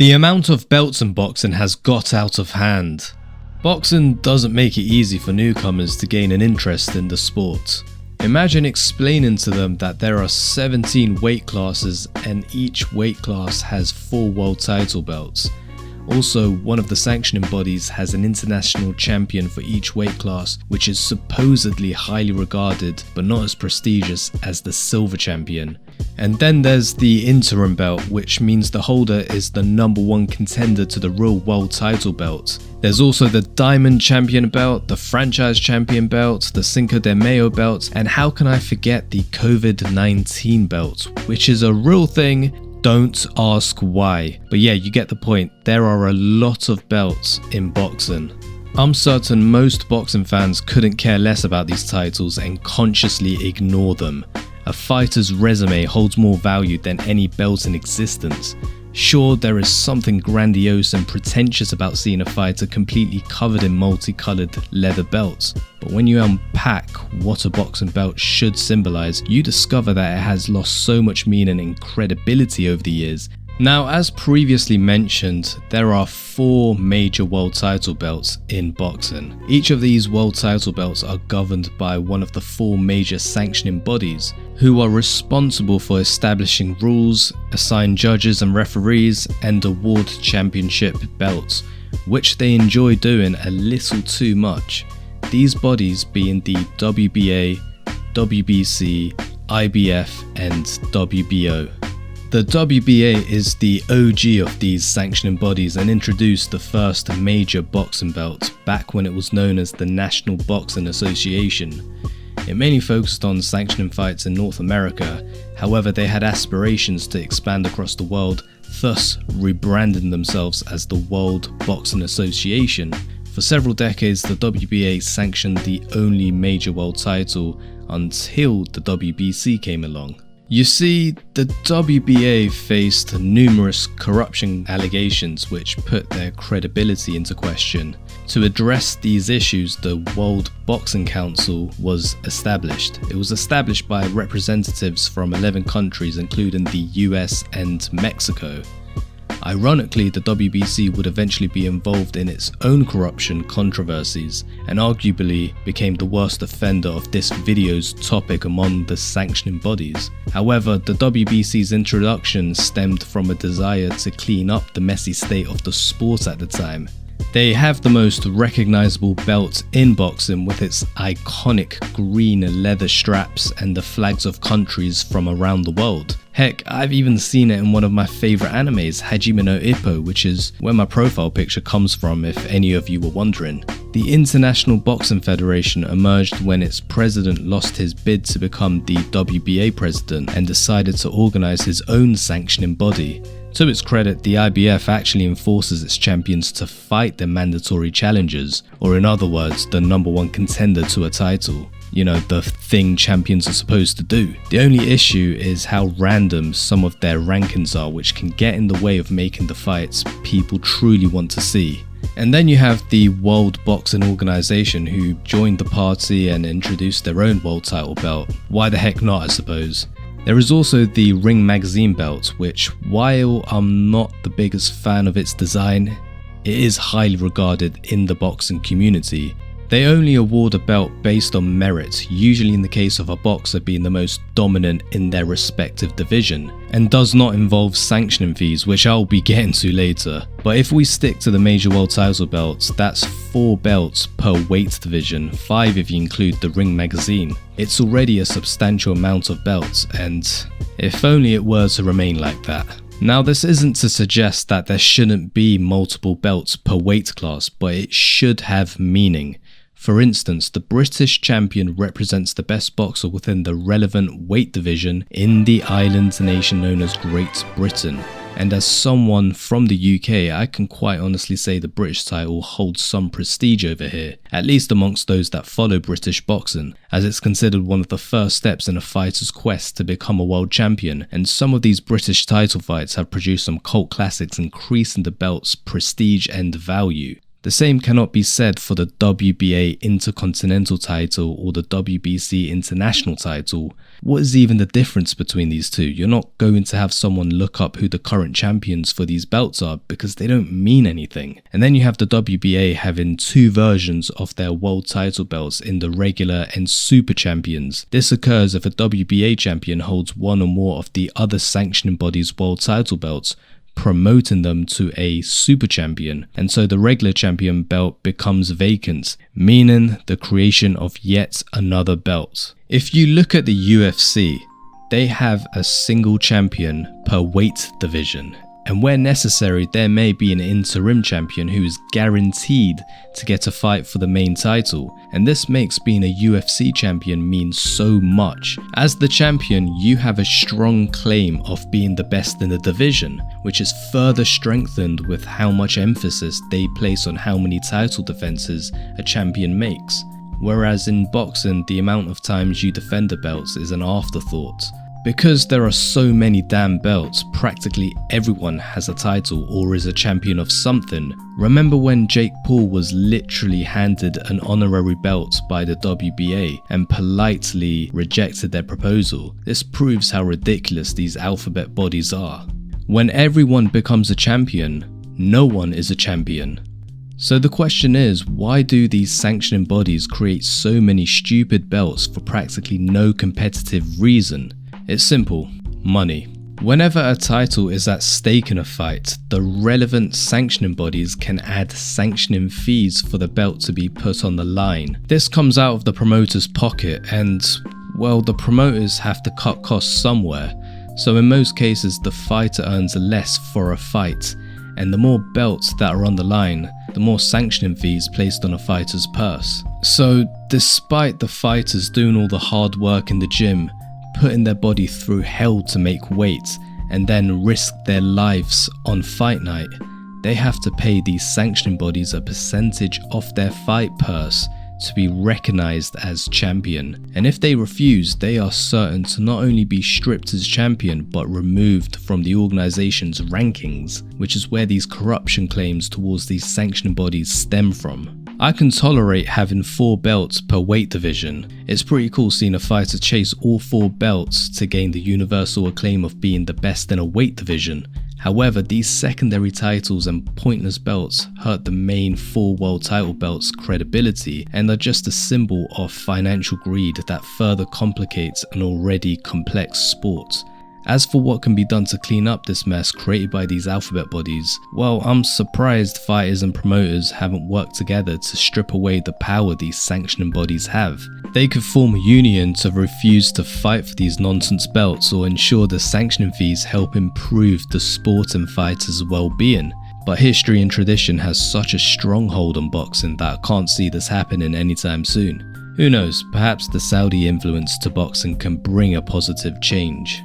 The amount of belts in boxing has got out of hand. Boxing doesn't make it easy for newcomers to gain an interest in the sport. Imagine explaining to them that there are 17 weight classes and each weight class has 4 world title belts. Also, one of the sanctioning bodies has an international champion for each weight class, which is supposedly highly regarded but not as prestigious as the silver champion. And then there's the interim belt, which means the holder is the #1 contender to the real world title belt. There's also the Diamond Champion belt, the Franchise Champion belt, the Cinco de Mayo belt, and how can I forget the COVID-19 belt, which is a real thing. Don't ask why. But yeah, you get the point. There are a lot of belts in boxing. I'm certain most boxing fans couldn't care less about these titles and consciously ignore them. A fighter's resume holds more value than any belt in existence. Sure, there is something grandiose and pretentious about seeing a fighter completely covered in multicolored leather belts, but when you unpack what a boxing belt should symbolize, you discover that it has lost so much meaning and credibility over the years. Now, as previously mentioned, there are 4 major world title belts in boxing. Each of these world title belts are governed by one of the 4 major sanctioning bodies, who are responsible for establishing rules, assign judges and referees, and award championship belts, which they enjoy doing a little too much. These bodies being the WBA, WBC, IBF, and WBO. The WBA is the OG of these sanctioning bodies and introduced the first major boxing belt back when it was known as the National Boxing Association. It mainly focused on sanctioning fights in North America, however they had aspirations to expand across the world, thus rebranding themselves as the World Boxing Association. For several decades, the WBA sanctioned the only major world title until the WBC came along. You see, the WBA faced numerous corruption allegations which put their credibility into question. To address these issues, the World Boxing Council was established. It was established by representatives from 11 countries including the US and Mexico. Ironically, the WBC would eventually be involved in its own corruption controversies and arguably became the worst offender of this video's topic among the sanctioning bodies. However, the WBC's introduction stemmed from a desire to clean up the messy state of the sport at the time. They have the most recognizable belt in boxing with its iconic green leather straps and the flags of countries from around the world. Heck, I've even seen it in one of my favorite animes, Hajime no Ippo, which is where my profile picture comes from if any of you were wondering. The International Boxing Federation emerged when its president lost his bid to become the WBA president and decided to organize his own sanctioning body. To its credit, the IBF actually enforces its champions to fight their mandatory challengers, or in other words, the #1 contender to a title. You know, the thing champions are supposed to do. The only issue is how random some of their rankings are, which can get in the way of making the fights people truly want to see. And then you have the World Boxing Organization, who joined the party and introduced their own world title belt. Why the heck not, I suppose. There is also the Ring Magazine belt, which, while I'm not the biggest fan of its design, it is highly regarded in the boxing community. They only award a belt based on merit, usually in the case of a boxer being the most dominant in their respective division, and does not involve sanctioning fees, which I'll be getting to later. But if we stick to the major world title belts, that's 4 belts per weight division, 5 if you include the Ring Magazine. It's already a substantial amount of belts, and if only it were to remain like that. Now, this isn't to suggest that there shouldn't be multiple belts per weight class, but it should have meaning. For instance, the British champion represents the best boxer within the relevant weight division in the island nation known as Great Britain. And as someone from the UK, I can quite honestly say the British title holds some prestige over here, at least amongst those that follow British boxing, as it's considered one of the first steps in a fighter's quest to become a world champion, and some of these British title fights have produced some cult classics increasing the belt's prestige and value. The same cannot be said for the WBA Intercontinental title or the WBC International title. What is even the difference between these two? You're not going to have someone look up who the current champions for these belts are because they don't mean anything. And then you have the WBA having two versions of their world title belts in the regular and super champions. This occurs if a WBA champion holds one or more of the other sanctioning body's world title belts, promoting them to a super champion, and so the regular champion belt becomes vacant, meaning the creation of yet another belt. If you look at the UFC, they have a single champion per weight division, and where necessary there may be an interim champion who is guaranteed to get a fight for the main title, and this makes being a UFC champion mean so much. As the champion, you have a strong claim of being the best in the division, which is further strengthened with how much emphasis they place on how many title defenses a champion makes, whereas in boxing the amount of times you defend the belts is an afterthought. Because there are so many damn belts, practically everyone has a title or is a champion of something. Remember when Jake Paul was literally handed an honorary belt by the WBA and politely rejected their proposal? This proves how ridiculous these alphabet bodies are. When everyone becomes a champion, no one is a champion. So the question is, why do these sanctioning bodies create so many stupid belts for practically no competitive reason? It's simple: money. Whenever a title is at stake in a fight, the relevant sanctioning bodies can add sanctioning fees for the belt to be put on the line. This comes out of the promoter's pocket and, well, the promoters have to cut costs somewhere. So in most cases the fighter earns less for a fight, and the more belts that are on the line, the more sanctioning fees placed on a fighter's purse. So despite the fighters doing all the hard work in the gym, putting their body through hell to make weight, and then risk their lives on fight night, they have to pay these sanctioning bodies a percentage of their fight purse to be recognized as champion. And if they refuse, they are certain to not only be stripped as champion, but removed from the organization's rankings, which is where these corruption claims towards these sanctioning bodies stem from. I can tolerate having 4 belts per weight division. It's pretty cool seeing a fighter chase all 4 belts to gain the universal acclaim of being the best in a weight division. However, these secondary titles and pointless belts hurt the main 4 world title belts' credibility and are just a symbol of financial greed that further complicates an already complex sport. As for what can be done to clean up this mess created by these alphabet bodies, well, I'm surprised fighters and promoters haven't worked together to strip away the power these sanctioning bodies have. They could form a union to refuse to fight for these nonsense belts or ensure the sanctioning fees help improve the sport and fighters' well-being. But history and tradition has such a stronghold on boxing that I can't see this happening anytime soon. Who knows, perhaps the Saudi influence to boxing can bring a positive change.